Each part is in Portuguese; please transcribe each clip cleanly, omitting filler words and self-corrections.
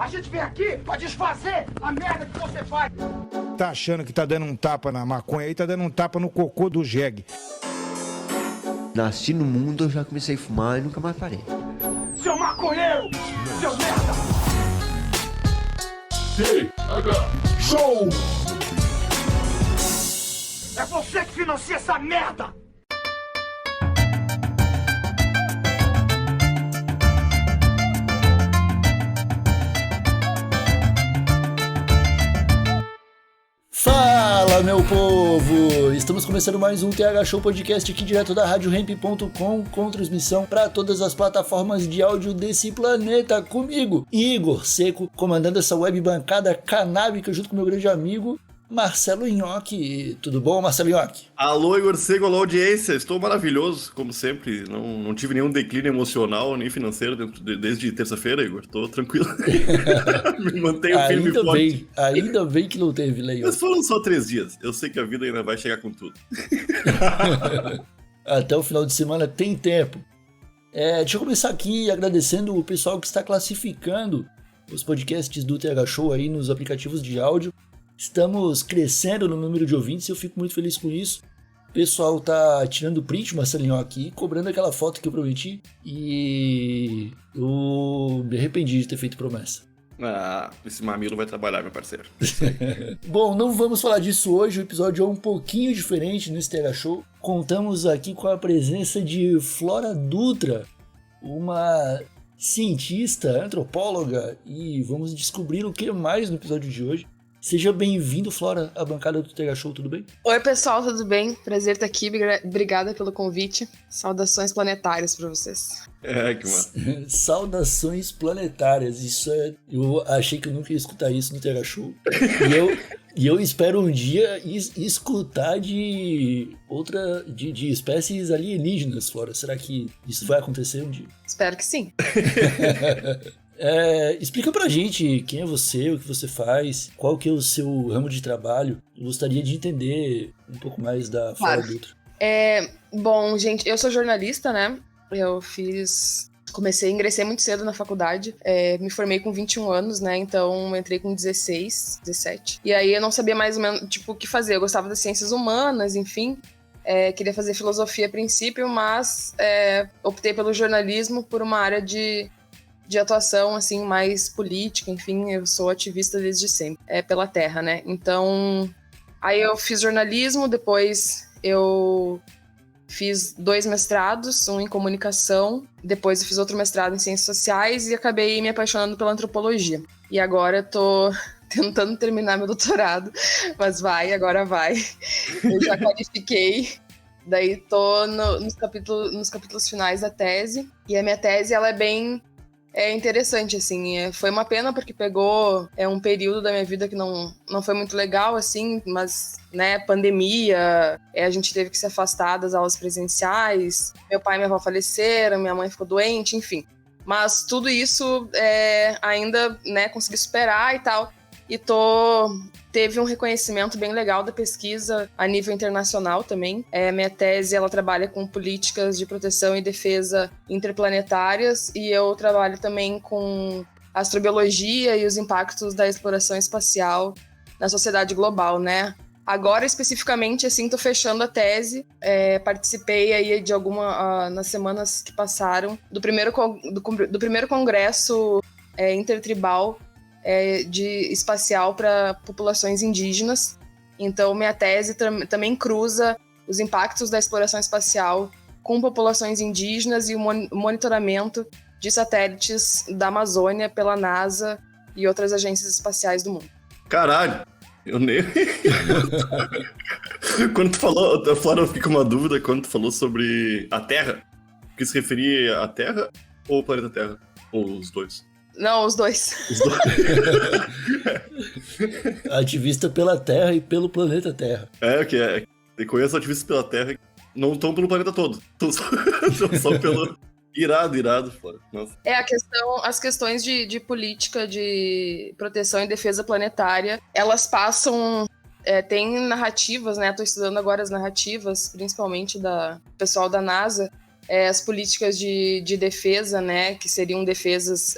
A gente vem aqui pra desfazer a merda que você faz. Tá achando que tá dando um tapa na maconha aí, tá dando um tapa no cocô do jegue. Nasci no mundo, eu já comecei a fumar e nunca mais parei. Seu maconheiro! Seu merda! Show! É você que financia essa merda! Fala, meu povo! Estamos começando mais um TH Show Podcast aqui direto da RadioRamp.com, com transmissão para todas as plataformas de áudio desse planeta. Comigo, Igor Seco, comandando essa web bancada canábica junto com meu grande amigo Marcelo Nhoque. Tudo bom, Marcelo Nhoque? Alô, Igor Seco, alô, audiência. Estou maravilhoso, como sempre. Não tive nenhum declínio emocional nem financeiro desde terça-feira, Igor. Estou tranquilo. Me mantenho firme e forte. Ainda bem que não teve, Leio. Mas foram só 3 dias. Eu sei que a vida ainda vai chegar com tudo. Até o final de semana tem tempo. Deixa eu começar aqui agradecendo o pessoal que está classificando os podcasts do TH Show aí nos aplicativos de áudio. Estamos crescendo no número de ouvintes e eu fico muito feliz com isso. O pessoal tá tirando print, Marcelinho, aqui, cobrando aquela foto que eu prometi. E eu me arrependi de ter feito promessa. Ah, esse mamilo vai trabalhar, meu parceiro. Bom, não vamos falar disso hoje, o episódio é um pouquinho diferente nesse TH Show. Contamos aqui com a presença de Flora Dutra, uma cientista, antropóloga, e vamos descobrir o que mais no episódio de hoje. Seja bem-vindo, Flora, à bancada do TH Show, tudo bem? Oi, pessoal, tudo bem? Prazer estar aqui, obrigada pelo convite. Saudações planetárias para vocês. Que massa. Saudações planetárias, isso é... Eu achei que eu nunca ia escutar isso no TH Show. E eu espero um dia escutar de espécies alienígenas, Flora. Será que isso vai acontecer um dia? Espero que sim. Explica pra gente quem é você, o que você faz, qual que é o seu ramo de trabalho. Eu gostaria de entender um pouco mais da Flora Dutra. Bom, gente, eu sou jornalista, né? Ingressei muito cedo na faculdade, me formei com 21 anos, né? Então entrei com 16, 17. E aí eu não sabia mais ou menos, o que fazer. Eu gostava das ciências humanas, enfim. Queria fazer filosofia a princípio, mas optei pelo jornalismo por uma área de atuação, assim, mais política, enfim, eu sou ativista desde sempre, pela terra, né? Então, aí eu fiz jornalismo, depois eu fiz 2 mestrados, um em comunicação, depois eu fiz outro mestrado em ciências sociais e acabei me apaixonando pela antropologia. E agora eu tô tentando terminar meu doutorado, mas agora vai. Eu já qualifiquei. Daí tô nos capítulos finais da tese, e a minha tese, ela é bem interessante, assim, foi uma pena porque pegou um período da minha vida que não foi muito legal, assim, mas, né, pandemia, a gente teve que se afastar das aulas presenciais, meu pai e minha avó faleceram, minha mãe ficou doente, enfim, mas tudo isso ainda, né, consegui superar e tal, e teve um reconhecimento bem legal da pesquisa a nível internacional também. Minha tese, ela trabalha com políticas de proteção e defesa interplanetárias, e eu trabalho também com astrobiologia e os impactos da exploração espacial na sociedade global, né? Agora, especificamente, assim, tô fechando a tese. Participei aí de nas semanas que passaram, do primeiro congresso intertribal de espacial para populações indígenas. Então, minha tese também cruza os impactos da exploração espacial com populações indígenas e o monitoramento de satélites da Amazônia pela NASA e outras agências espaciais do mundo. Caralho! Eu nem... Quando tu falou, fora eu fiquei com uma dúvida, quando tu falou sobre a Terra, que se referia à Terra ou ao planeta Terra? Ou os dois? Não, os dois. Ativista pela Terra e pelo planeta Terra. Eu conheço ativistas pela Terra, não estão pelo planeta todo. Estão só pelo... Irado, Flora. Nossa. As questões de política de proteção e defesa planetária, elas passam... tem narrativas, né? Estou estudando agora as narrativas, principalmente da pessoal da NASA, as políticas de defesa, né? Que seriam defesas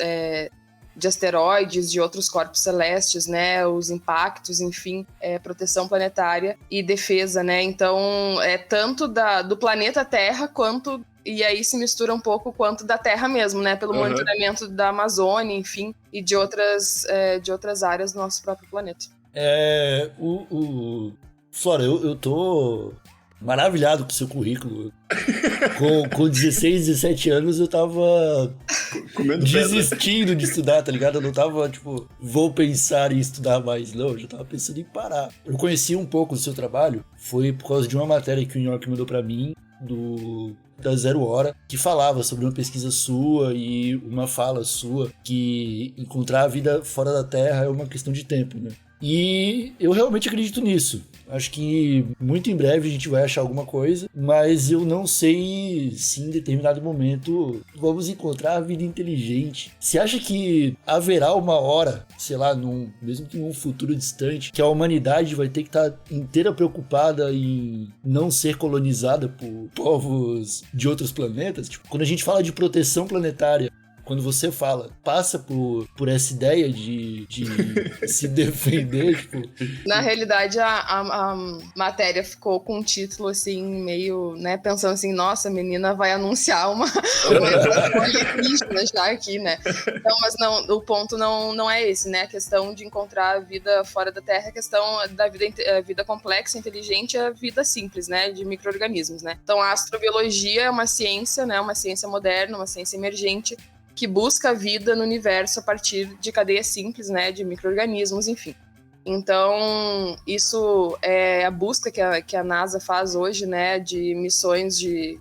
de asteroides, de outros corpos celestes, né, os impactos, enfim, proteção planetária e defesa, né, então é tanto do planeta Terra quanto, e aí se mistura um pouco quanto da Terra mesmo, né, pelo monitoramento da Amazônia, enfim, e de outras áreas do nosso próprio planeta. Flora, eu tô maravilhado com o seu currículo. Com 16, 17 anos eu tava desistindo de estudar, tá ligado? Eu não tava, tipo, vou pensar em estudar mais, não. Eu já tava pensando em parar. Eu conheci um pouco do seu trabalho, foi por causa de uma matéria que o New York mandou pra mim, da Zero Hora, que falava sobre uma pesquisa sua e uma fala sua, que encontrar a vida fora da Terra é uma questão de tempo, né? E eu realmente acredito nisso. Acho que muito em breve a gente vai achar alguma coisa, mas eu não sei se em determinado momento vamos encontrar a vida inteligente. Você acha que haverá uma hora, sei lá, mesmo que num futuro distante, que a humanidade vai ter que estar inteira preocupada em não ser colonizada por povos de outros planetas? Tipo, quando a gente fala de proteção planetária, quando você passa por essa ideia de se defender, tipo... Na realidade, a matéria ficou com um título, assim, meio, né, pensando assim, nossa, a menina vai anunciar uma alienígena já aqui, né? Então, mas não, o ponto não é esse, né? A questão de encontrar a vida fora da Terra, a questão da vida complexa, inteligente, é a vida simples, né? De micro-organismos, né? Então, a astrobiologia é uma ciência, né? Uma ciência moderna, uma ciência emergente, que busca a vida no universo a partir de cadeias simples, né, de micro-organismos, enfim. Então, isso é a busca que a NASA faz hoje, né, de missões de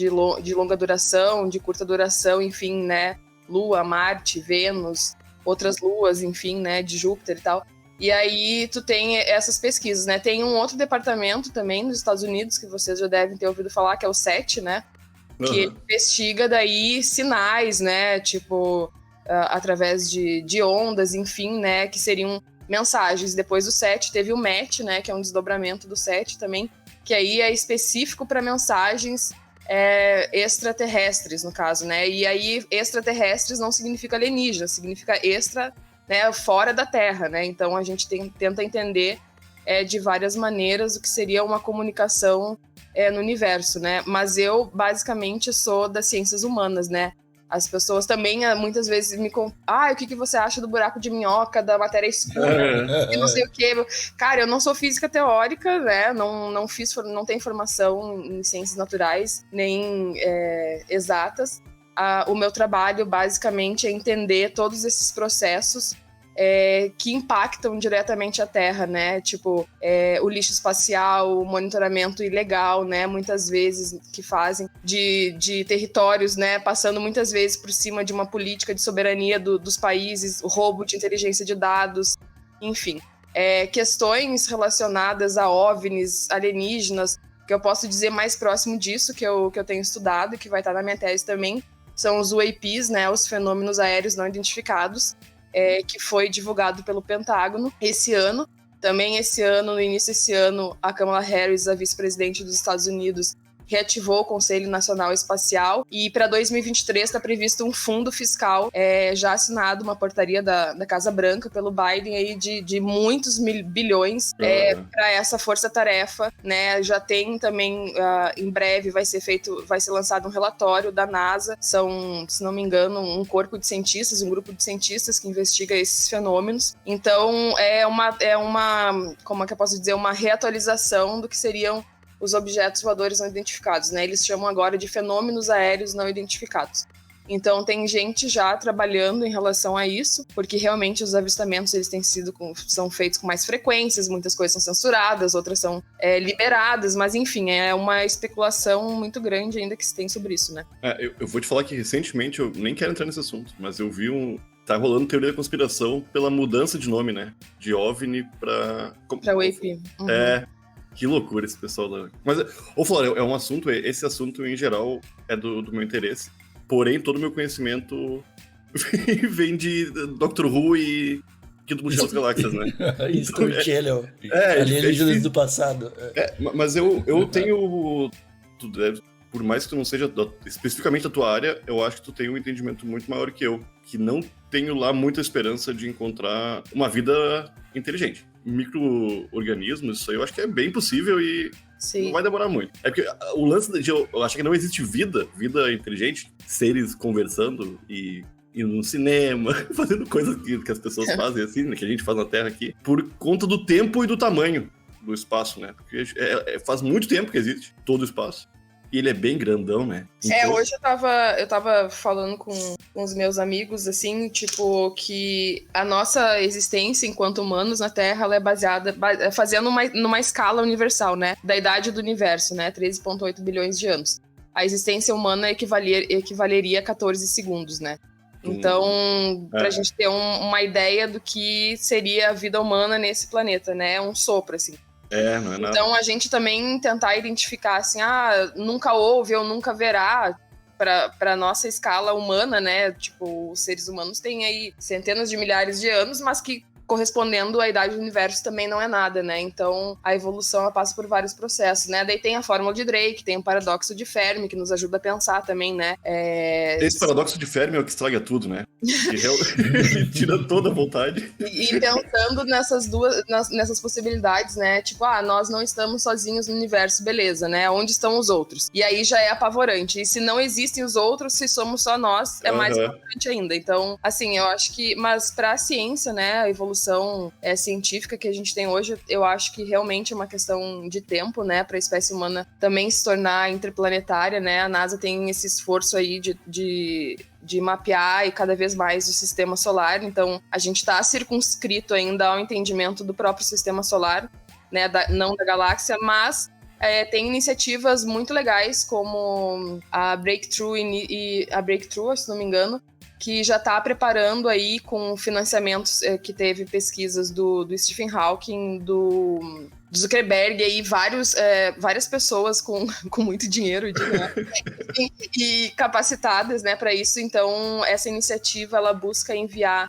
longa duração, de curta duração, enfim, né, Lua, Marte, Vênus, outras luas, enfim, né, de Júpiter e tal. E aí tu tem essas pesquisas, né, tem um outro departamento também nos Estados Unidos, que vocês já devem ter ouvido falar, que é o SET, né, que investiga daí sinais, né, tipo, através de ondas, enfim, né, que seriam mensagens. Depois do SET teve o MET, né, que é um desdobramento do SET também, que aí é específico para mensagens extraterrestres, no caso, né, e aí extraterrestres não significa alienígena, significa extra, né, fora da Terra, né, então a gente tenta entender de várias maneiras o que seria uma comunicação no universo, né? Mas eu, basicamente, sou das ciências humanas, né? As pessoas também, muitas vezes, me contam, o que você acha do buraco de minhoca, da matéria escura, e não sei o quê. Cara, eu não sou física teórica, né? Não tenho formação em ciências naturais, nem exatas. O meu trabalho, basicamente, é entender todos esses processos que impactam diretamente a Terra, né? Tipo, o lixo espacial, o monitoramento ilegal, né? Muitas vezes que fazem de territórios, né? Passando muitas vezes por cima de uma política de soberania dos países, o roubo de inteligência de dados, enfim. Questões relacionadas a OVNIs, alienígenas, que eu posso dizer mais próximo disso, que eu tenho estudado e que vai estar na minha tese também, são os UAPs, né? Os fenômenos aéreos não identificados, que foi divulgado pelo Pentágono esse ano. Também no início desse ano, a Kamala Harris, a vice-presidente dos Estados Unidos, reativou o Conselho Nacional Espacial, e para 2023 está previsto um fundo fiscal, já assinado, uma portaria da Casa Branca pelo Biden aí de muitos bilhões para essa força-tarefa, né? Já tem também, em breve vai ser lançado um relatório da NASA, são, se não me engano, um grupo de cientistas que investiga esses fenômenos. Então é uma, como é que eu posso dizer, uma reatualização do que seriam os objetos voadores não identificados, né? Eles chamam agora de fenômenos aéreos não identificados. Então tem gente já trabalhando em relação a isso, porque realmente os avistamentos eles são feitos com mais frequências, muitas coisas são censuradas, outras são liberadas, mas enfim, é uma especulação muito grande ainda que se tem sobre isso, né? Eu vou te falar que recentemente, eu nem quero entrar nesse assunto, mas eu vi tá rolando teoria da conspiração pela mudança de nome, né? De OVNI pra UAP. Uhum. Que loucura esse pessoal da... Mas, Flora, é um assunto, esse assunto em geral é do meu interesse, porém todo o meu conhecimento vem de Doctor Who e Quinto Motivo das Galáxias, né? Storyteller, alienígenas do passado. Mas eu tenho... por mais que tu não seja especificamente da tua área, eu acho que tu tem um entendimento muito maior que eu, que não tenho lá muita esperança de encontrar uma vida inteligente. Micro-organismos, isso aí eu acho que é bem possível e Sim. não vai demorar muito. É porque o lance de eu achar que não existe vida inteligente, seres conversando e indo no cinema, fazendo coisas que as pessoas fazem assim, né, que a gente faz na Terra aqui, por conta do tempo e do tamanho do espaço, né? Porque faz muito tempo que existe todo o espaço. E ele é bem grandão, né? Então... Hoje eu tava falando com os meus amigos, assim, tipo, que a nossa existência enquanto humanos na Terra, ela é baseada, fazendo numa escala universal, né? Da idade do universo, né? 13,8 bilhões de anos. A existência humana equivaleria a 14 segundos, né? Então, pra gente ter uma ideia do que seria a vida humana nesse planeta, né? Um sopro, assim. Não é nada. Então, a gente também tentar identificar, assim, nunca houve ou nunca haverá, pra nossa escala humana, né? Tipo, os seres humanos têm aí centenas de milhares de anos, mas que correspondendo à idade do universo também não é nada, né? Então, a evolução ela passa por vários processos, né? Daí tem a fórmula de Drake, tem o paradoxo de Fermi, que nos ajuda a pensar também, né? Esse paradoxo de Fermi é o que estraga tudo, né? Que tira toda a vontade. E pensando nessas possibilidades, né? Tipo, nós não estamos sozinhos no universo, beleza, né? Onde estão os outros? E aí já é apavorante. E se não existem os outros, se somos só nós, é mais apavorante ainda. Então, assim, eu acho que... Mas pra ciência, né? A evolução científica que a gente tem hoje, eu acho que realmente é uma questão de tempo, né? Pra espécie humana também se tornar interplanetária, né? A NASA tem esse esforço aí de mapear e cada vez mais o sistema solar. Então, a gente está circunscrito ainda ao entendimento do próprio sistema solar, né? Não da galáxia, mas tem iniciativas muito legais como a Breakthrough, se não me engano, que já está preparando aí com financiamentos que teve pesquisas do Stephen Hawking, do Zuckerberg, aí várias pessoas com muito dinheiro e capacitadas, né, para isso. Então, essa iniciativa ela busca enviar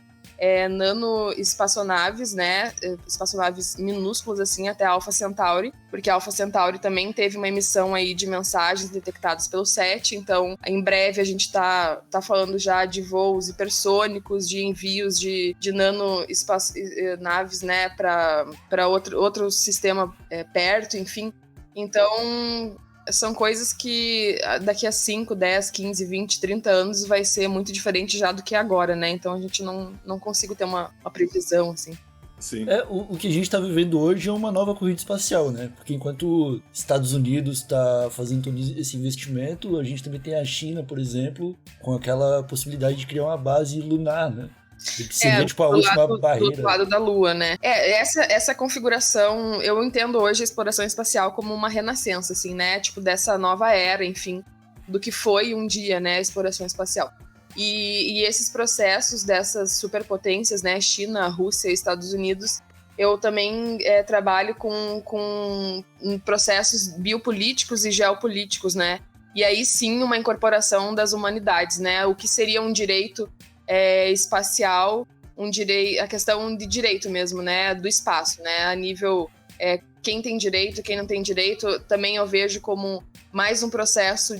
nano-espaçonaves, né, espaçonaves minúsculas, assim, até a Alpha Centauri, porque a Alpha Centauri também teve uma emissão aí de mensagens detectadas pelo SETI, então, em breve a gente tá falando já de voos hipersônicos, de envios de nano-naves, né, para outro sistema perto, enfim. Então, são coisas que daqui a 5, 10, 15, 20, 30 anos vai ser muito diferente já do que agora, né? Então a gente não consigo ter uma previsão, assim. Sim. O que a gente está vivendo hoje é uma nova corrida espacial, né? Porque enquanto Estados Unidos está fazendo todo esse investimento, a gente também tem a China, por exemplo, com aquela possibilidade de criar uma base lunar, né? Que seria tipo a última barreira. Do outro lado da Lua, né? Essa configuração, eu entendo hoje a exploração espacial como uma renascença, assim, né? Tipo, dessa nova era, enfim, do que foi um dia, né? A exploração espacial. E esses processos dessas superpotências, né? China, Rússia e Estados Unidos, eu também trabalho com processos biopolíticos e geopolíticos, né? E aí sim uma incorporação das humanidades, né? O que seria um direito espacial, a questão de direito mesmo, né, do espaço, né, a nível quem tem direito, quem não tem direito, também eu vejo como mais um processo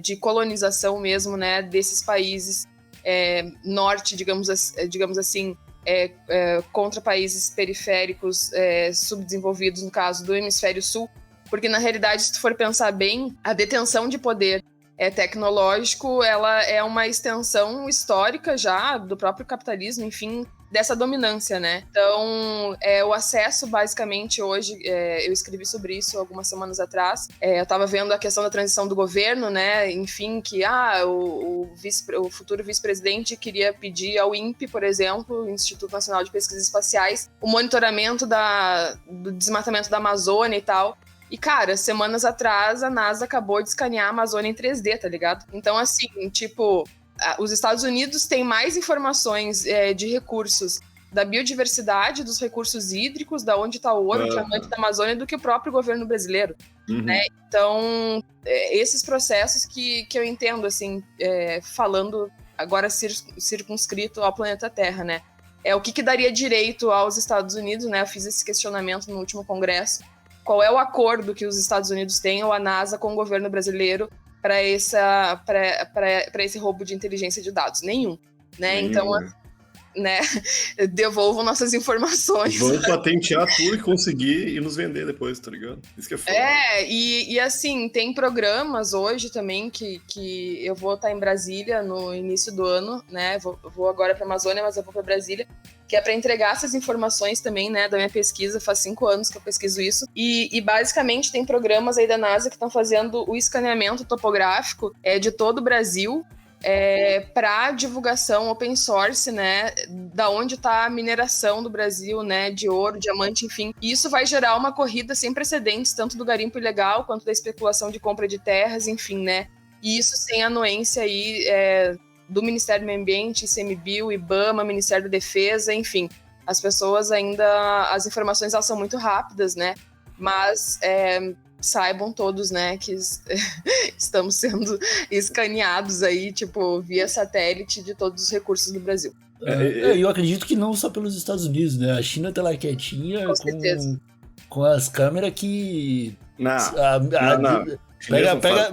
de colonização mesmo, né, desses países norte, digamos assim, contra países periféricos subdesenvolvidos, no caso do hemisfério sul, porque na realidade, se tu for pensar bem, a detenção de poder tecnológico, ela é uma extensão histórica já do próprio capitalismo, enfim, dessa dominância, né? Então, o acesso, basicamente, hoje, eu escrevi sobre isso algumas semanas atrás, eu estava vendo a questão da transição do governo, né? Enfim, que o futuro vice-presidente queria pedir ao INPE, por exemplo, Instituto Nacional de Pesquisas Espaciais, o monitoramento do desmatamento da Amazônia e tal. E, cara, semanas atrás, a NASA acabou de escanear a Amazônia em 3D, tá ligado? Então, assim, tipo, os Estados Unidos têm mais informações de recursos da biodiversidade, dos recursos hídricos, da onde tá o ouro, o diamante da Amazônia, do que o próprio governo brasileiro, né? Então, esses processos que eu entendo, assim, falando agora circunscrito ao planeta Terra, né? O que daria direito aos Estados Unidos, né? Eu fiz esse questionamento no último congresso. Qual é o acordo que os Estados Unidos têm, ou a NASA, com o governo brasileiro, para esse roubo de inteligência de dados. Nenhum, né? Então, né, devolvam nossas informações. Vamos patentear tudo e conseguir e nos vender depois, tá ligado? Isso que é foda. E assim, tem programas hoje também que eu vou estar em Brasília no início do ano, né? Vou agora para a Amazônia, mas eu vou para Brasília, que é para entregar essas informações também, né, da minha pesquisa. Faz 5 anos que eu pesquiso isso. E basicamente tem programas aí da NASA que estão fazendo o escaneamento topográfico de todo o Brasil, para divulgação open source, né, da onde está a mineração do Brasil, né, de ouro, diamante, enfim. E isso vai gerar uma corrida sem precedentes, tanto do garimpo ilegal quanto da especulação de compra de terras, enfim, né. E isso sem anuência aí do Ministério do Meio Ambiente, ICMBio, IBAMA, Ministério da Defesa, enfim. As pessoas ainda, as informações elas são muito rápidas, né, mas saibam todos, né, que estamos sendo escaneados aí, tipo, via satélite de todos os recursos do Brasil. Eu acredito que não só pelos Estados Unidos, né? A China tá lá quietinha com as câmeras que...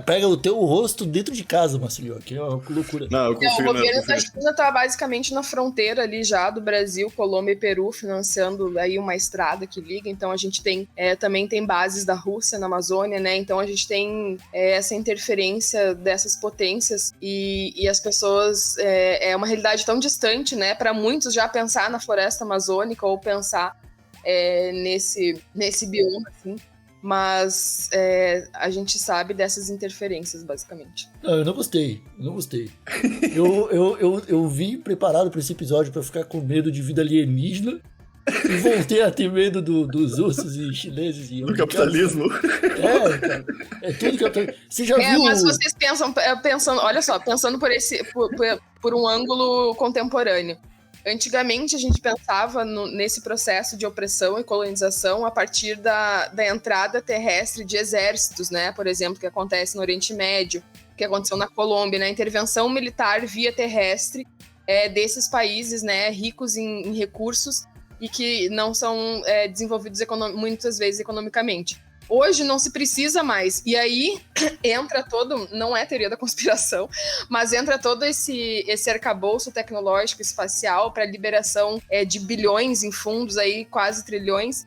Pega o teu rosto dentro de casa, Marcelo, que é uma loucura. O governo da China tá basicamente na fronteira ali já do Brasil, Colômbia e Peru, financiando aí uma estrada que liga. Então a gente tem também tem bases da Rússia na Amazônia, né? Então a gente tem essa interferência dessas potências e as pessoas... É uma realidade tão distante, né? Para muitos já pensar na floresta amazônica ou pensar nesse bioma, assim. Mas a gente sabe dessas interferências, basicamente. Não, eu não gostei. Eu vim preparado para esse episódio para ficar com medo de vida alienígena e voltei a ter medo dos russos e chineses. E do capitalismo. Cara. É tudo capitalismo. Você já viu... Mas vocês pensando, olha só, pensando por um ângulo contemporâneo. Antigamente, a gente pensava nesse processo de opressão e colonização a partir da entrada terrestre de exércitos, né? Por exemplo, que acontece no Oriente Médio, que aconteceu na Colômbia, né? A intervenção militar via terrestre desses países, né, ricos em recursos e que não são desenvolvidos muitas vezes economicamente. Hoje não se precisa mais. E aí entra todo, não é teoria da conspiração, mas entra todo esse arcabouço tecnológico espacial para liberação de bilhões em fundos, aí, quase trilhões,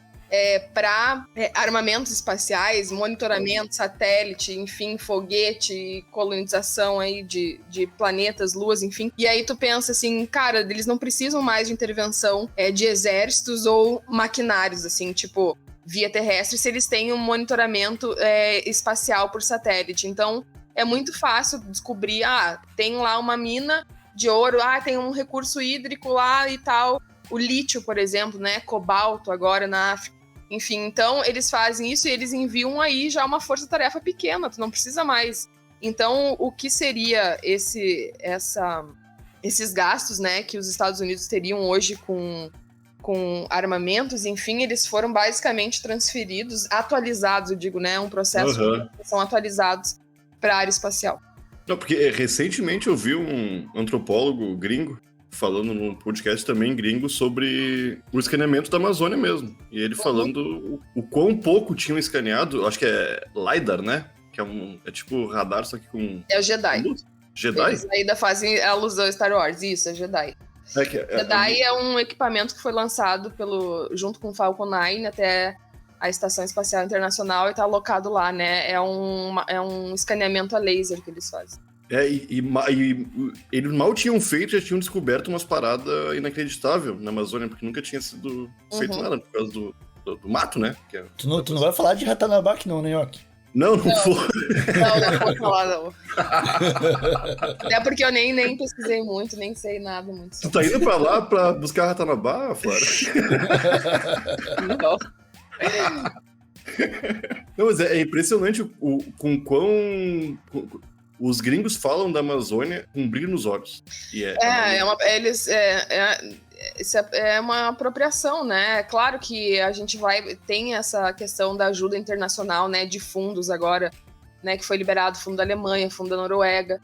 para armamentos espaciais, monitoramento, satélite, enfim, foguete, colonização aí de planetas, luas, enfim. E aí tu pensa assim, cara, eles não precisam mais de intervenção de exércitos ou maquinários, assim, tipo... via terrestre, se eles têm um monitoramento espacial por satélite. Então, é muito fácil descobrir, tem lá uma mina de ouro, tem um recurso hídrico lá e tal, o lítio, por exemplo, né, cobalto agora na África. Enfim, então, eles fazem isso e eles enviam aí já uma força-tarefa pequena, tu não precisa mais. Então, o que seria esses gastos, né, que os Estados Unidos teriam hoje com armamentos, enfim, eles foram basicamente transferidos, atualizados, eu digo, né? Um processo que são atualizados para a área espacial. Não, porque recentemente eu vi um antropólogo gringo falando num podcast também gringo sobre o escaneamento da Amazônia mesmo. E ele falando o quão pouco tinham escaneado, acho que é LiDAR, né? Que é tipo radar, só que com... É o Jedi. Jedi? Eles ainda fazem a alusão a Star Wars, isso, é Jedi. Jedi é um equipamento que foi lançado junto com o Falcon 9 até a Estação Espacial Internacional e está alocado lá, né? É um escaneamento a laser que eles fazem. E eles mal tinham feito, já tinham descoberto umas paradas inacreditáveis na Amazônia, porque nunca tinha sido feito nada por causa do mato, né? Tu não vai falar de Ratanabá não, né, Yoki? Não vou. Não vou falar, não. Até porque eu nem pesquisei muito, nem sei nada muito. Tu tá indo pra lá pra buscar Ratanabá, Flora? Não. Não, mas é impressionante com quão... Os gringos falam da Amazônia com brilho nos olhos. Isso é uma apropriação, né? Claro que a gente tem essa questão da ajuda internacional, né? De fundos agora, né? Que foi liberado, fundo da Alemanha, fundo da Noruega.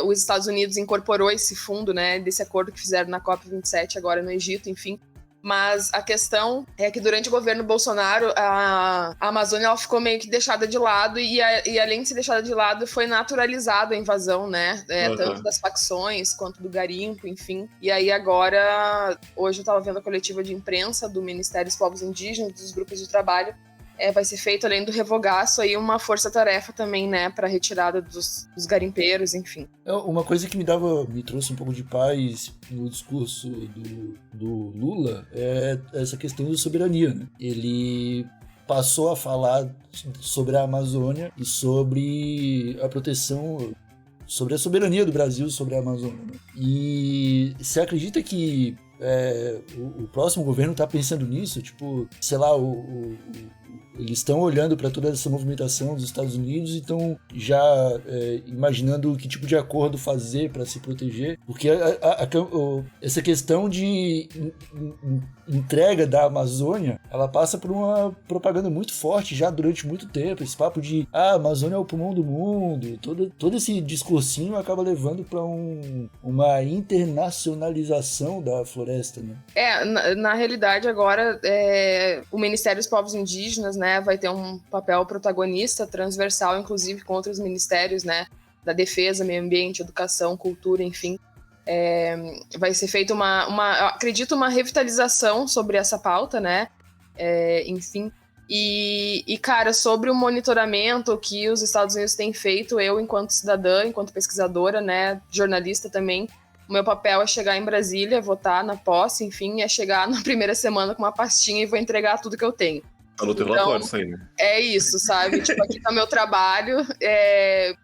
Os Estados Unidos incorporou esse fundo, né? Desse acordo que fizeram na COP27 agora no Egito, enfim. Mas a questão é que durante o governo Bolsonaro, a Amazônia ela ficou meio que deixada de lado e além de ser deixada de lado, foi naturalizada a invasão, né? Tanto das facções quanto do garimpo, enfim. E aí agora, hoje eu tava vendo a coletiva de imprensa do Ministério dos Povos Indígenas, dos grupos de trabalho, vai ser feito, além do revogaço, aí uma força-tarefa também, né, para retirada dos garimpeiros, enfim. Uma coisa que me trouxe um pouco de paz no discurso do Lula é essa questão da soberania, né? Ele passou a falar sobre a Amazônia e sobre a proteção, sobre a soberania do Brasil sobre a Amazônia, né? E você acredita que o próximo governo está pensando nisso? Tipo, sei lá, eles estão olhando para toda essa movimentação dos Estados Unidos e estão já imaginando que tipo de acordo fazer para se proteger, porque essa questão de entrega da Amazônia, ela passa por uma propaganda muito forte já durante muito tempo, esse papo de a Amazônia é o pulmão do mundo, todo esse discursinho acaba levando para uma internacionalização da floresta, né? Na realidade agora o Ministério dos Povos Indígenas, né, vai ter um papel protagonista, transversal, inclusive com outros ministérios, né, da defesa, meio ambiente, educação, cultura, enfim. Vai ser feita acredito, uma revitalização sobre essa pauta, né, enfim. E, cara, sobre o monitoramento que os Estados Unidos têm feito, eu, enquanto cidadã, enquanto pesquisadora, né, jornalista também, o meu papel é chegar em Brasília, votar na posse, enfim, é chegar na primeira semana com uma pastinha e vou entregar tudo que eu tenho. Tá no teu relatório isso aí, né? É isso, sabe? Tipo, aqui tá meu trabalho, é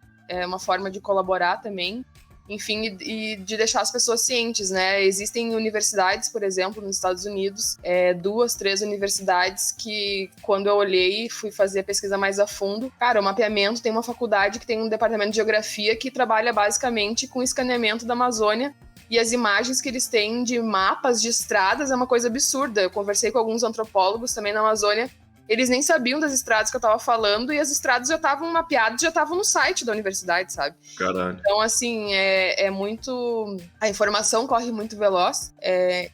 uma forma de colaborar também, enfim, e de deixar as pessoas cientes, né? Existem universidades, por exemplo, nos Estados Unidos, 2, 3 universidades que, quando eu olhei e fui fazer a pesquisa mais a fundo, cara, o mapeamento, tem uma faculdade que tem um departamento de geografia que trabalha basicamente com escaneamento da Amazônia, e as imagens que eles têm de mapas de estradas é uma coisa absurda. Eu conversei com alguns antropólogos também na Amazônia, eles nem sabiam das estradas que eu tava falando, e as estradas já estavam mapeadas, já estavam no site da universidade, sabe? Caralho. Então, assim, é muito... A informação corre muito veloz,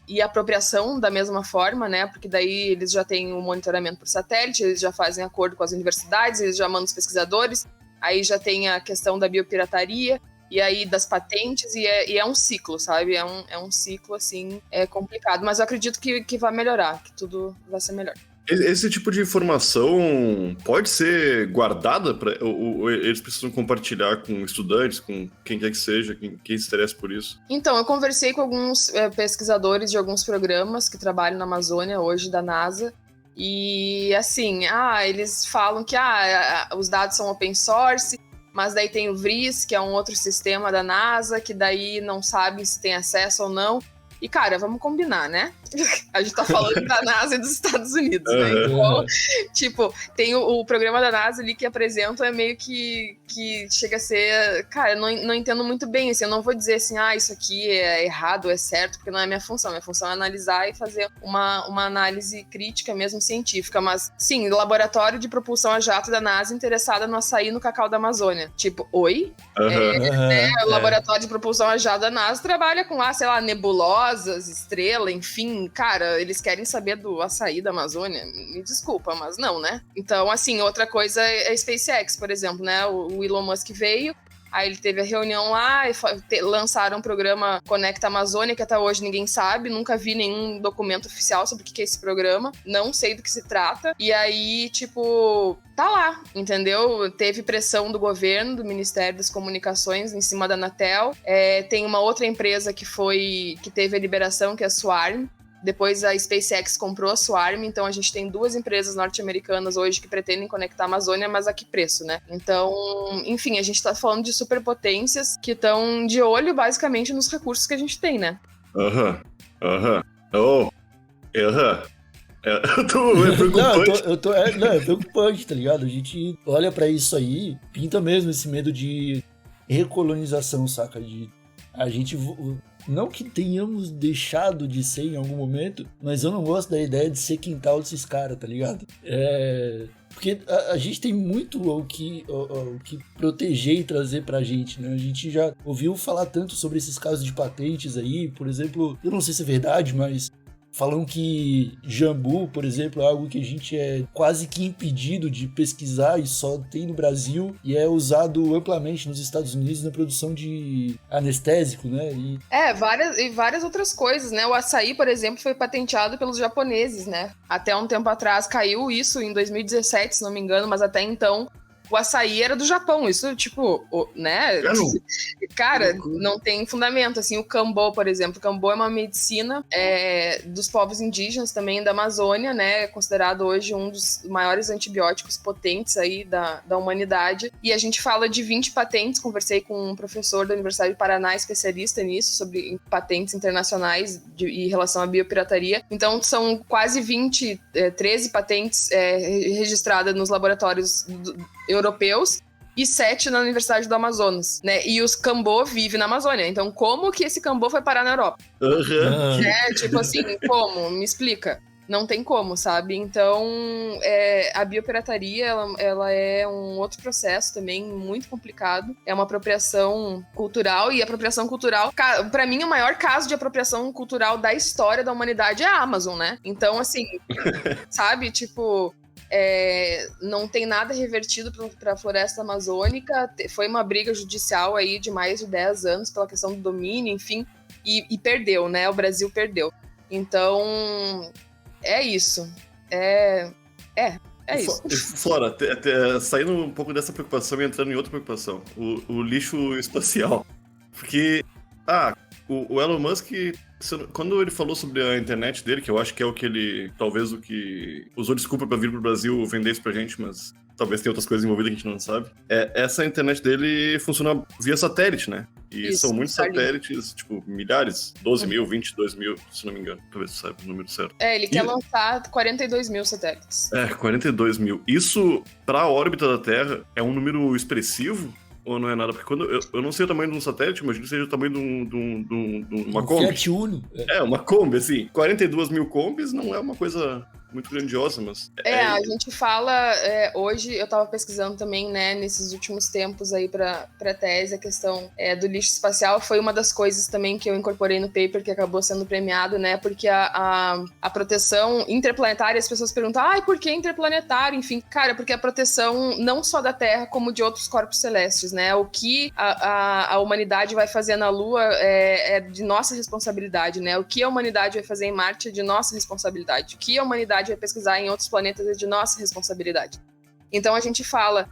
e a apropriação da mesma forma, né? Porque daí eles já têm o monitoramento por satélite, eles já fazem acordo com as universidades, eles já mandam os pesquisadores, aí já tem a questão da biopirataria, e aí das patentes, e é um ciclo, sabe? É um ciclo, assim, complicado. Mas eu acredito que vai melhorar, que tudo vai ser melhor. Esse tipo de informação pode ser guardada? Ou eles precisam compartilhar com estudantes, com quem quer que seja, quem se interessa por isso? Então, eu conversei com alguns pesquisadores de alguns programas que trabalham na Amazônia hoje, da NASA, e assim, eles falam que os dados são open source, mas daí tem o VRIS, que é um outro sistema da NASA, que daí não sabe se tem acesso ou não. E, cara, vamos combinar, né? A gente tá falando da NASA e dos Estados Unidos, né? Então, tipo, tem o programa da NASA ali que apresenta, meio que chega a ser... Cara, eu não entendo muito bem, assim, eu não vou dizer assim, isso aqui é errado ou é certo, porque não é minha função. Minha função é analisar e fazer uma análise crítica mesmo, científica. Mas, sim, laboratório de propulsão a jato da NASA interessada no açaí no cacau da Amazônia. Tipo, oi? O laboratório de propulsão a jato da NASA trabalha com, sei lá, nebulosas, estrela, enfim. Cara, eles querem saber do açaí da Amazônia? Me desculpa, mas não, né? Então, assim, outra coisa é a SpaceX, por exemplo, né? O Elon Musk veio, aí ele teve a reunião lá, e lançaram o programa Conecta Amazônia, que até hoje ninguém sabe, nunca vi nenhum documento oficial sobre o que é esse programa, não sei do que se trata, e aí, tipo, tá lá, entendeu? Teve pressão do governo, do Ministério das Comunicações, em cima da Anatel, tem uma outra empresa que teve a liberação, que é a Swarm. Depois a SpaceX comprou a Swarm, então a gente tem 2 empresas norte-americanas hoje que pretendem conectar a Amazônia, mas a que preço, né? Então, enfim, a gente tá falando de superpotências que estão de olho, basicamente, nos recursos que a gente tem, né? É preocupante. É preocupante, tá ligado? A gente olha pra isso aí, pinta mesmo esse medo de recolonização, saca? A gente... Não que tenhamos deixado de ser em algum momento, mas eu não gosto da ideia de ser quintal desses caras, tá ligado? Porque a gente tem muito o que proteger e trazer pra gente, né? A gente já ouviu falar tanto sobre esses casos de patentes aí, por exemplo, eu não sei se é verdade, mas Falam que jambu, por exemplo, é algo que a gente é quase que impedido de pesquisar e só tem no Brasil e é usado amplamente nos Estados Unidos na produção de anestésico, né? Várias outras coisas, né? O açaí, por exemplo, foi patenteado pelos japoneses, né? Até um tempo atrás caiu isso em 2017, se não me engano, mas até então o açaí era do Japão. Isso, tipo, né? Cara, não tem fundamento. Assim, o cambô, por exemplo. O cambô é uma medicina dos povos indígenas também da Amazônia, né? É considerado hoje um dos maiores antibióticos potentes aí da humanidade. E a gente fala de 20 patentes. Conversei com um professor da Universidade do Paraná, especialista nisso, sobre patentes internacionais em relação à biopirataria. Então, são quase 13 patentes registradas nos laboratórios europeus e 7 na Universidade do Amazonas, né? E os cambô vivem na Amazônia. Então, como que esse cambô foi parar na Europa? Tipo assim, como? Me explica. Não tem como, sabe? Então, a biopirataria, ela é um outro processo também muito complicado. É uma apropriação cultural, e a apropriação cultural, pra mim, o maior caso de apropriação cultural da história da humanidade é a Amazon, né? Então, assim, sabe? Tipo, não tem nada revertido para a floresta amazônica. Foi uma briga judicial aí de mais de 10 anos pela questão do domínio, enfim, e perdeu, né? O Brasil perdeu. Então, é isso. É isso. Flora, saindo um pouco dessa preocupação e entrando em outra preocupação, o lixo espacial. Porque, o Elon Musk, quando ele falou sobre a internet dele, que eu acho que é o que ele, talvez o que usou desculpa pra vir pro Brasil vender isso pra gente, mas talvez tenha outras coisas envolvidas que a gente não sabe. Essa internet dele funciona via satélite, né? E isso, são muitos satélites, tipo, milhares, 12 mil, 22 mil, se não me engano. Talvez você saiba o número certo. Ele quer lançar 42 mil satélites. 42 mil. Isso, pra órbita da Terra, é um número expressivo? Ou não é nada? Porque quando eu não sei o tamanho de um satélite, imagino que seja o tamanho de uma Kombi. Fiat Uno. Uma Kombi, assim. 42 mil Kombis não é uma coisa muito grandiosa, mas... A gente fala... hoje, eu tava pesquisando também, né, nesses últimos tempos aí pra tese, a questão do lixo espacial foi uma das coisas também que eu incorporei no paper, que acabou sendo premiado, né, porque a proteção interplanetária, as pessoas perguntam, por que interplanetário? Enfim, cara, porque a proteção não só da Terra, como de outros corpos celestes, né, o que a humanidade vai fazer na Lua é de nossa responsabilidade, né, o que a humanidade vai fazer em Marte é de nossa responsabilidade, o que a humanidade vai pesquisar em outros planetas é de nossa responsabilidade. Então a gente fala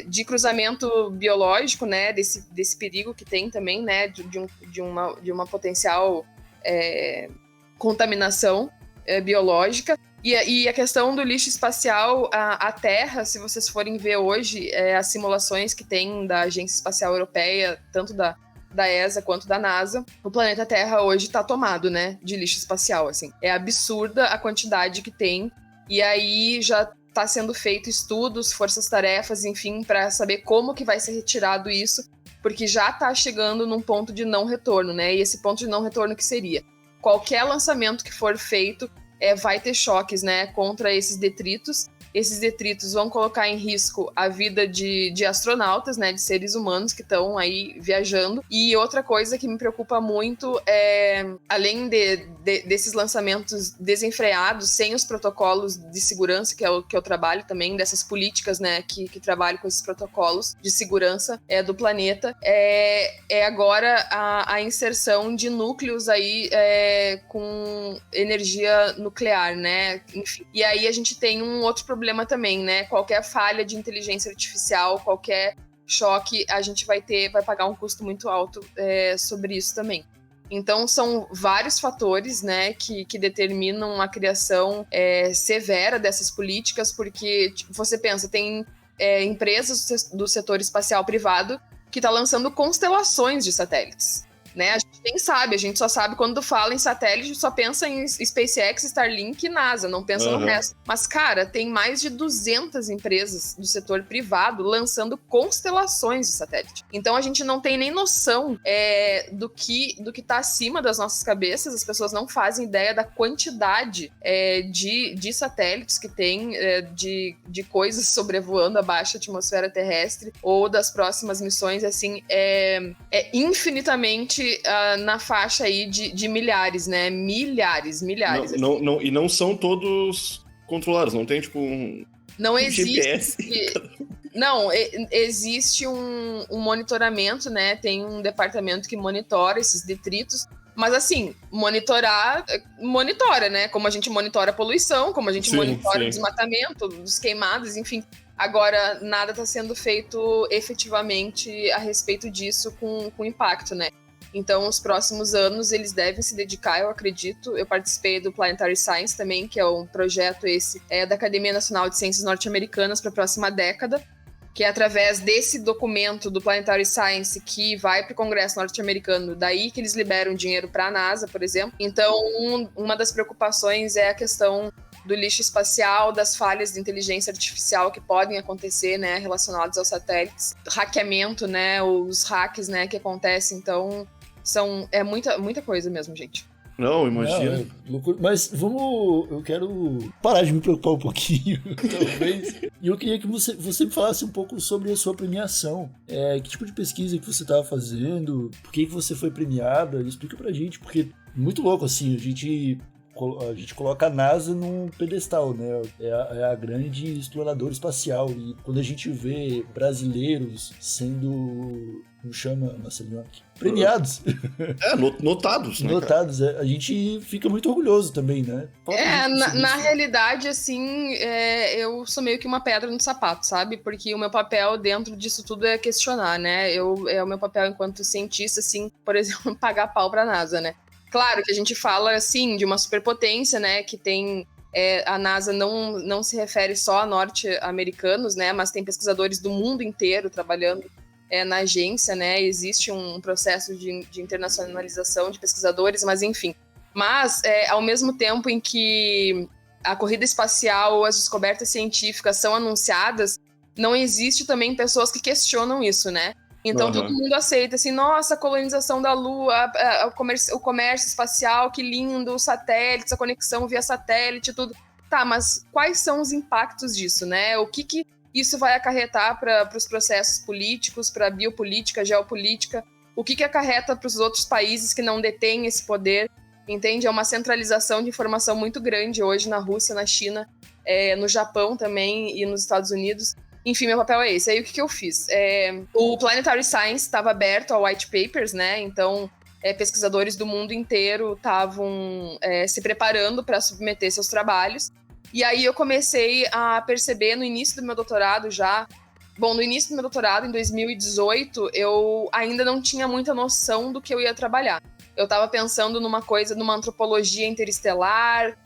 de cruzamento biológico, né, desse perigo que tem também, né, de uma potencial contaminação biológica. E a questão do lixo espacial, a Terra, se vocês forem ver hoje, as simulações que tem da Agência Espacial Europeia, tanto da ESA quanto da NASA, o planeta Terra hoje está tomado, né, de lixo espacial, assim. É absurda a quantidade que tem, e aí já está sendo feito estudos, forças-tarefas, enfim, para saber como que vai ser retirado isso, porque já está chegando num ponto de não retorno, né, e esse ponto de não retorno que seria? Qualquer lançamento que for feito vai ter choques, né, contra esses detritos. Esses detritos vão colocar em risco a vida de astronautas, né, de seres humanos que estão aí viajando. E outra coisa que me preocupa muito além desses lançamentos desenfreados, sem os protocolos de segurança, que é o que eu trabalho também, dessas políticas, né, que trabalham com esses protocolos de segurança do planeta, agora a inserção de núcleos aí com energia nuclear, né, enfim. E aí a gente tem um outro problema também, né? Qualquer falha de inteligência artificial, qualquer choque, a gente vai pagar um custo muito alto sobre isso também. Então, são vários fatores, né, que determinam a criação severa dessas políticas, porque tipo, você pensa, tem empresas do setor espacial privado que está lançando constelações de satélites. Né? A gente nem sabe, a gente só sabe quando fala em satélite, só pensa em SpaceX, Starlink e NASA, não pensa no resto. Mas, cara, tem mais de 200 empresas do setor privado lançando constelações de satélite. Então a gente não tem nem noção do que tá acima das nossas cabeças, as pessoas não fazem ideia da quantidade de satélites que tem, de coisas sobrevoando a baixa atmosfera terrestre, ou das próximas missões, assim, é infinitamente realmente na faixa aí de milhares, né? Milhares. E não são todos controlados, não tem, tipo, não existe. GPS. Não, existe um monitoramento, né? Tem um departamento que monitora esses detritos. Mas assim, monitora, né? Como a gente monitora a poluição, como a gente monitora o desmatamento, dos queimados, enfim. Agora, nada está sendo feito efetivamente a respeito disso com impacto, né? Então, os próximos anos, eles devem se dedicar, eu acredito. Eu participei do Planetary Science também, que é um projeto da Academia Nacional de Ciências Norte-Americanas para a próxima década, que é através desse documento do Planetary Science que vai para o Congresso norte-americano, daí que eles liberam dinheiro para a NASA, por exemplo. Então, uma das preocupações é a questão do lixo espacial, das falhas de inteligência artificial que podem acontecer, né, relacionadas aos satélites, hackeamento, né, os hacks, né, que acontecem. Então, é muita coisa mesmo, gente. Não, imagina. Loucura. Mas eu quero parar de me preocupar um pouquinho, talvez. E eu queria que você me falasse um pouco sobre a sua premiação. Que tipo de pesquisa que você estava fazendo? Por que você foi premiada? Explica pra gente, porque é muito louco, assim, a gente coloca a NASA num pedestal, né? É a grande exploradora espacial. E quando a gente vê brasileiros sendo... Como chama, Marcelinho? Premiados. Notados, né? Notados, a gente fica muito orgulhoso também, né? Na realidade, assim, eu sou meio que uma pedra no sapato, sabe? Porque o meu papel dentro disso tudo é questionar, né? É o meu papel enquanto cientista, assim, por exemplo, pagar pau pra NASA, né? Claro que a gente fala, assim, de uma superpotência, né? Que tem... a NASA não se refere só a norte-americanos, né? Mas tem pesquisadores do mundo inteiro trabalhando na agência, né? Existe um processo de internacionalização de pesquisadores, mas enfim. Mas, ao mesmo tempo em que a corrida espacial ou as descobertas científicas são anunciadas, não existe também pessoas que questionam isso, né? Então todo mundo aceita, assim, nossa, a colonização da Lua, o comércio espacial, que lindo, os satélites, a conexão via satélite, tudo. Tá, mas quais são os impactos disso, né? O que isso vai acarretar para os processos políticos, para a biopolítica, geopolítica? O que acarreta para os outros países que não detêm esse poder? Entende? É uma centralização de informação muito grande hoje na Rússia, na China, no Japão também e nos Estados Unidos. Enfim, meu papel é esse. Aí o que eu fiz? O Planetary Science estava aberto a white papers, né? Então, pesquisadores do mundo inteiro estavam se preparando para submeter seus trabalhos. E aí eu comecei a perceber no início do meu doutorado já... Bom, no início do meu doutorado, em 2018, eu ainda não tinha muita noção do que eu ia trabalhar. Eu estava pensando numa antropologia interestelar,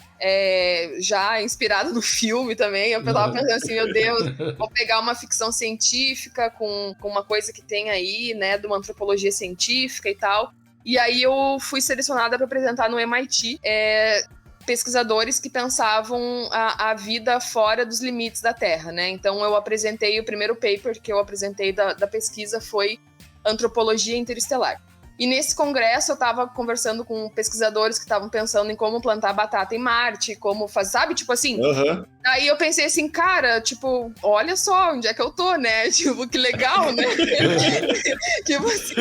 já inspirado no filme também. Eu estava pensando assim, meu Deus, vou pegar uma ficção científica com uma coisa que tem aí, né, de uma antropologia científica e tal. E aí eu fui selecionada para apresentar no MIT pesquisadores que pensavam a vida fora dos limites da Terra, né? Então eu apresentei, o primeiro paper que eu apresentei da pesquisa foi Antropologia Interestelar. E nesse congresso eu estava conversando com pesquisadores que estavam pensando em como plantar batata em Marte, como fazer, sabe? Tipo assim, Aí eu pensei assim, cara, tipo, olha só onde é que eu tô, né? Tipo, que legal, né? Tipo assim,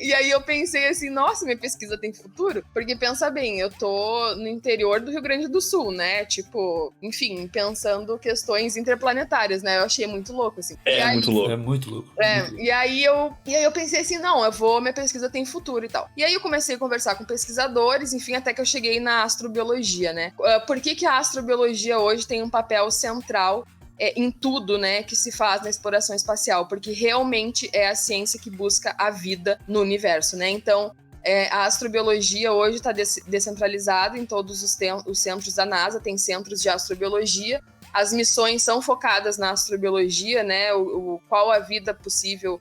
e aí eu pensei assim, nossa, minha pesquisa tem futuro? Porque pensa bem, eu tô no interior do Rio Grande do Sul, né? Tipo, enfim, pensando questões interplanetárias, né? Eu achei muito louco, assim. Muito louco. É muito louco. E aí eu pensei assim, não, minha pesquisa tem futuro e tal. E aí eu comecei a conversar com pesquisadores, enfim, até que eu cheguei na astrobiologia, né? Por que a astrobiologia hoje tem um papel central em tudo, né, que se faz na exploração espacial? Porque realmente é a ciência que busca a vida no universo, né? Então, a astrobiologia hoje está descentralizada em todos os centros da NASA, tem centros de astrobiologia. As missões são focadas na astrobiologia, né? Qual a vida possível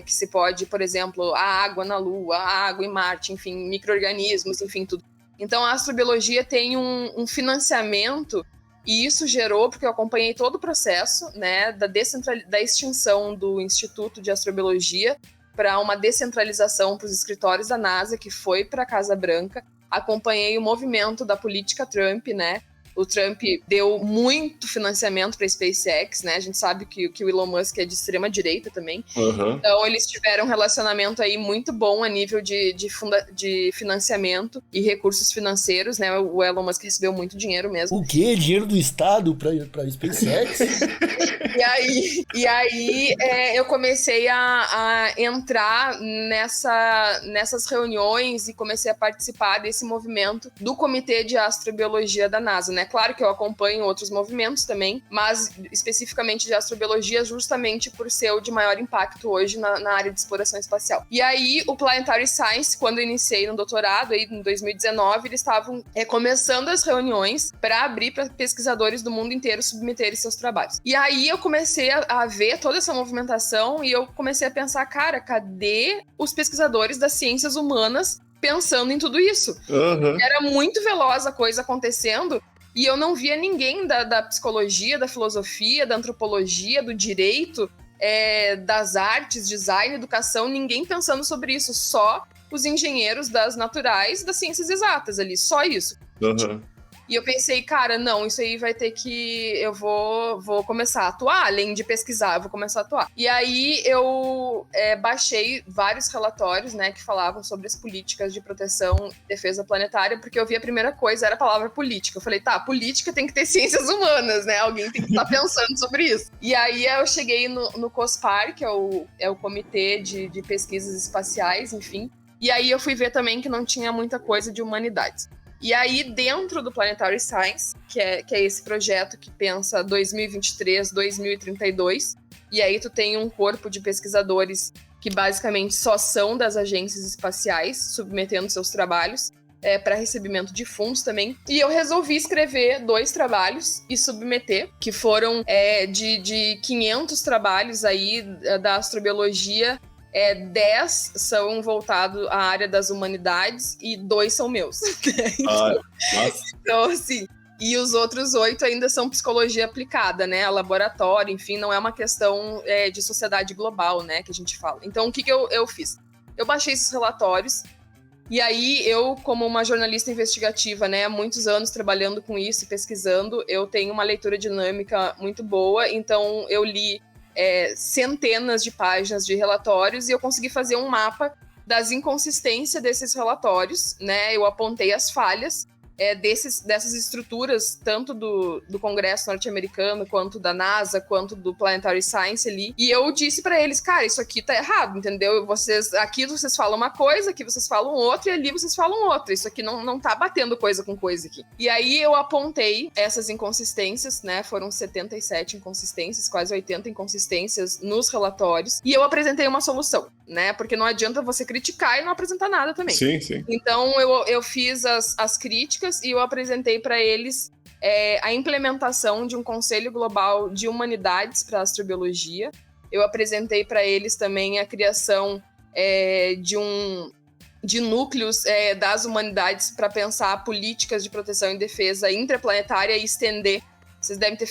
que se pode, por exemplo, a água na Lua, a água em Marte, enfim, micro-organismos, enfim, tudo. Então, a astrobiologia tem um financiamento, e isso gerou, porque eu acompanhei todo o processo, né, da extinção do Instituto de Astrobiologia para uma descentralização para os escritórios da NASA, que foi para a Casa Branca. Acompanhei o movimento da política Trump, né, o Trump deu muito financiamento para a SpaceX, né? A gente sabe que o Elon Musk é de extrema direita também. Uhum. Então, eles tiveram um relacionamento aí muito bom a nível de financiamento e recursos financeiros, né? O Elon Musk recebeu muito dinheiro mesmo. O quê? Dinheiro do Estado pra SpaceX? E aí eu comecei a entrar nessas reuniões e comecei a participar desse movimento do Comitê de Astrobiologia da NASA, né? Claro que eu acompanho outros movimentos também, mas especificamente de astrobiologia justamente por ser o de maior impacto hoje na área de exploração espacial. E aí, o Planetary Science, quando eu iniciei no doutorado, aí em 2019, eles estavam começando as reuniões para abrir para pesquisadores do mundo inteiro submeterem seus trabalhos. E aí, eu comecei a ver toda essa movimentação e eu comecei a pensar, cara, cadê os pesquisadores das ciências humanas pensando em tudo isso? Uhum. Era muito veloz a coisa acontecendo e eu não via ninguém da psicologia, da filosofia, da antropologia, do direito, das artes, design, educação, ninguém pensando sobre isso, só os engenheiros das naturais, das ciências exatas ali, só isso. Uhum. E eu pensei, cara, não, isso aí vai ter que... Eu vou começar a atuar, além de pesquisar, eu vou começar a atuar. E aí eu baixei vários relatórios, né, que falavam sobre as políticas de proteção e defesa planetária, porque eu vi a primeira coisa, era a palavra política. Eu falei, tá, política tem que ter ciências humanas, né? Alguém tem que estar pensando sobre isso. E aí eu cheguei no COSPAR, que é o Comitê de Pesquisas Espaciais, enfim. E aí eu fui ver também que não tinha muita coisa de humanidades. E aí, dentro do Planetary Science, que é esse projeto que pensa 2023, 2032, e aí tu tem um corpo de pesquisadores que basicamente só são das agências espaciais, submetendo seus trabalhos para recebimento de fundos também. E eu resolvi escrever 2 trabalhos e submeter, que foram de 500 trabalhos aí da astrobiologia, 10 são voltados à área das humanidades e 2 são meus. Então, assim, e os outros 8 ainda são psicologia aplicada, né? Laboratório, enfim, não é uma questão de sociedade global, né? Que a gente fala. Então, o que eu fiz? Eu baixei esses relatórios e aí eu, como uma jornalista investigativa, né? Há muitos anos trabalhando com isso e pesquisando, eu tenho uma leitura dinâmica muito boa, então eu li centenas de páginas de relatórios e eu consegui fazer um mapa das inconsistências desses relatórios, né? Eu apontei as falhas dessas estruturas, tanto do Congresso norte-americano, quanto da NASA, quanto do Planetary Science ali, e eu disse pra eles, cara, isso aqui tá errado, entendeu? Aqui vocês falam uma coisa, aqui vocês falam outra, e ali vocês falam outra, isso aqui não tá batendo coisa com coisa aqui. E aí eu apontei essas inconsistências, né, foram 77 inconsistências, quase 80 inconsistências nos relatórios, e eu apresentei uma solução, né, porque não adianta você criticar e não apresentar nada também. Sim, sim. Então eu fiz as críticas e eu apresentei para eles a implementação de um Conselho Global de Humanidades para a Astrobiologia. Eu apresentei para eles também a criação de núcleos das humanidades para pensar políticas de proteção e defesa intraplanetária e estender. Vocês devem ter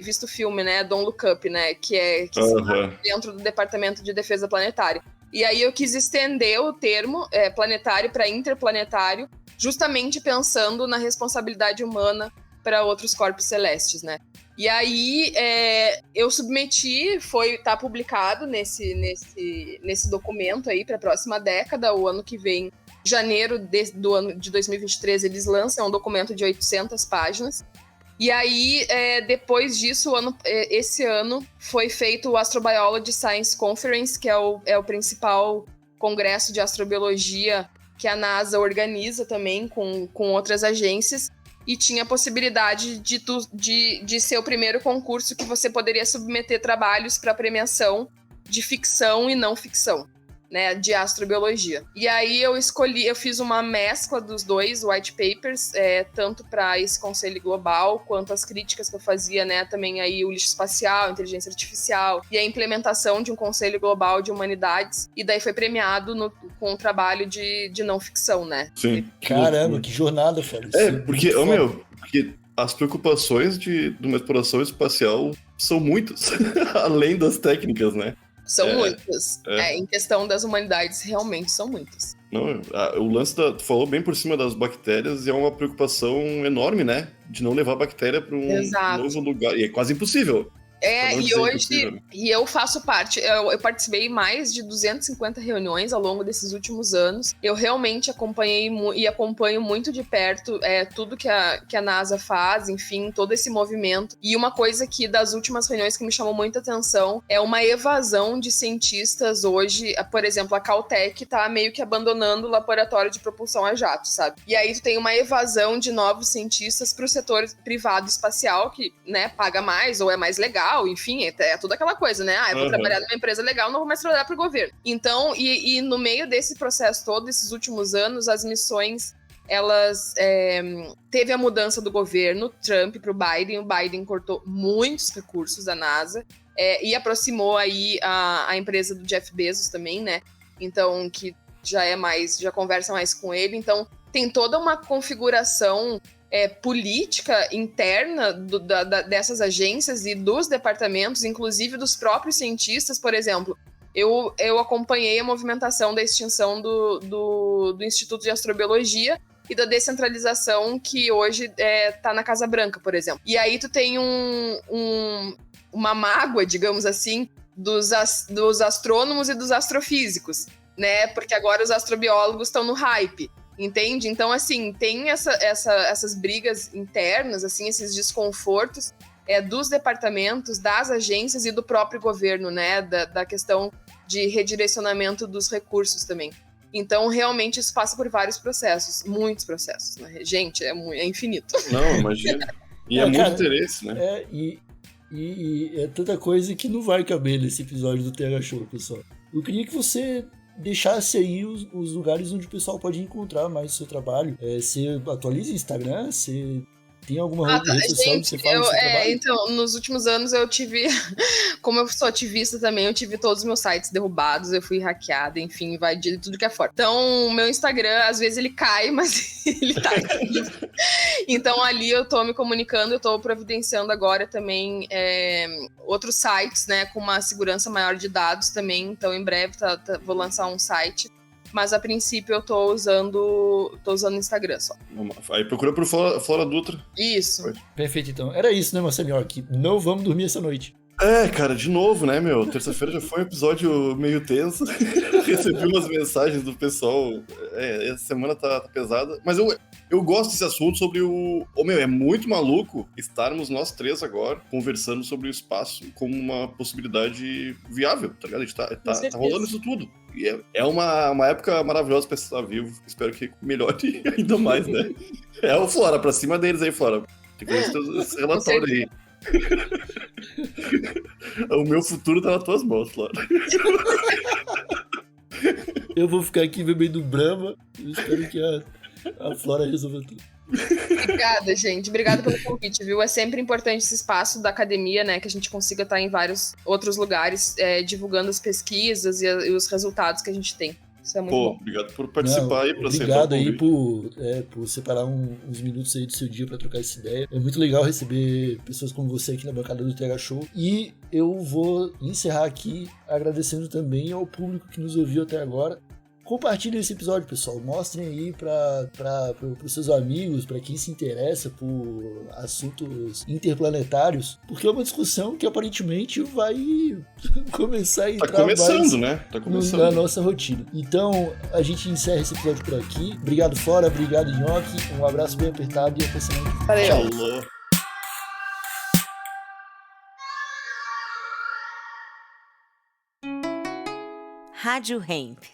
visto o filme, né? Don't Look Up, né? Que se faz dentro do Departamento de Defesa Planetária. E aí eu quis estender o termo planetário para interplanetário, justamente pensando na responsabilidade humana para outros corpos celestes, né? E aí eu submeti, tá publicado nesse documento aí para a próxima década, o ano que vem, janeiro do ano de 2023, eles lançam um documento de 800 páginas. E aí, depois disso, esse ano, foi feito o Astrobiology Science Conference, que é o principal congresso de astrobiologia que a NASA organiza também com outras agências, e tinha a possibilidade de ser o primeiro concurso que você poderia submeter trabalhos para premiação de ficção e não ficção, né, de astrobiologia. E aí eu fiz uma mescla dos dois white papers, tanto para esse conselho global, quanto as críticas que eu fazia, né, também aí o lixo espacial, inteligência artificial, e a implementação de um conselho global de humanidades, e daí foi premiado com o trabalho de não ficção, né. Sim. Caramba, que jornada, Félix. Porque as preocupações de uma exploração espacial são muitas, além das técnicas, né? São muitos. Em questão das humanidades, realmente são muitos. Não, o lance tu falou bem por cima das bactérias e é uma preocupação enorme, né? De não levar a bactéria para um novo lugar. E é quase impossível. E hoje, e eu faço parte, eu participei mais de 250 reuniões ao longo desses últimos anos. Eu realmente acompanhei e acompanho muito de perto tudo que a NASA faz, enfim, todo esse movimento. E uma coisa que das últimas reuniões que me chamou muita atenção é uma evasão de cientistas hoje. Por exemplo, a Caltech tá meio que abandonando o laboratório de propulsão a jato, sabe? E aí tu tem uma evasão de novos cientistas pro setor privado espacial, que, né, paga mais ou é mais legal. Enfim, é toda aquela coisa, né? Eu vou trabalhar numa empresa legal, não vou mais trabalhar para o governo. Então, e no meio desse processo todo, esses últimos anos, as missões, elas... teve a mudança do governo, Trump para o Biden cortou muitos recursos da NASA e aproximou aí a empresa do Jeff Bezos também, né? Então, que já conversa mais com ele. Então, tem toda uma configuração política interna dessas agências e dos departamentos, inclusive dos próprios cientistas. Por exemplo, eu acompanhei a movimentação da extinção do Instituto de Astrobiologia e da descentralização que hoje está na Casa Branca, por exemplo. E aí tu tem uma mágoa, digamos assim, dos astrônomos e dos astrofísicos, né? Porque agora os astrobiólogos estão no hype. Entende? Então, assim, tem essas brigas internas, assim, esses desconfortos dos departamentos, das agências e do próprio governo, né? Da questão de redirecionamento dos recursos também. Então, realmente, isso passa por vários processos, muitos processos, né? Gente, é infinito. Não, imagina. E é muito interesse, né? E é tanta coisa que não vai caber nesse episódio do TH Show, pessoal. Eu queria que você deixasse aí os lugares onde o pessoal pode encontrar mais o seu trabalho. Você atualiza o Instagram? Você tem alguma rede social que você fala do seu trabalho? Então, nos últimos anos eu tive, como eu sou ativista também, eu tive todos os meus sites derrubados, eu fui hackeada, enfim, vai de tudo que é fora. Então, o meu Instagram, às vezes ele cai, mas ele tá aqui. Então, ali eu tô me comunicando, eu tô providenciando agora também outros sites, né, com uma segurança maior de dados também. Então, em breve vou lançar um site. Mas a princípio eu tô usando o Instagram só. Aí procura por Flora Dutra. Isso. Perfeito, então. Era isso, né, Marcelinho? Que não vamos dormir essa noite. Cara, de novo, né, meu? Terça-feira já foi um episódio meio tenso. Recebi umas mensagens do pessoal. Essa semana tá pesada. Mas eu gosto desse assunto sobre é muito maluco estarmos nós três agora conversando sobre o espaço como uma possibilidade viável, tá ligado? A gente tá rolando isso tudo. E é uma época maravilhosa pra estar vivo. Espero que melhore ainda mais, né? O Flora, pra cima deles aí, Flora. Tem que ver esse relatório aí. O meu futuro tá nas tuas mãos, Flora. Eu vou ficar aqui bebendo Brahma. Eu espero que a Flora resolva tudo. Obrigada, gente. Obrigada pelo convite, viu? É sempre importante esse espaço da academia, né? Que a gente consiga estar em vários outros lugares divulgando as pesquisas e os resultados que a gente tem. Isso é muito bom. Obrigado por participar aí. Obrigado aí por separar uns minutos aí do seu dia para trocar essa ideia. É muito legal receber pessoas como você aqui na bancada do TH Show. E eu vou encerrar aqui agradecendo também ao público que nos ouviu até agora. Compartilhem esse episódio, pessoal. Mostrem aí para os seus amigos, para quem se interessa por assuntos interplanetários, porque é uma discussão que aparentemente vai começar a entrar na nossa rotina. Então, a gente encerra esse episódio por aqui. Obrigado, Flora. Obrigado, Nhoque. Um abraço bem apertado e até semana que vem. Valeu. Tchau. Rádio Hemp.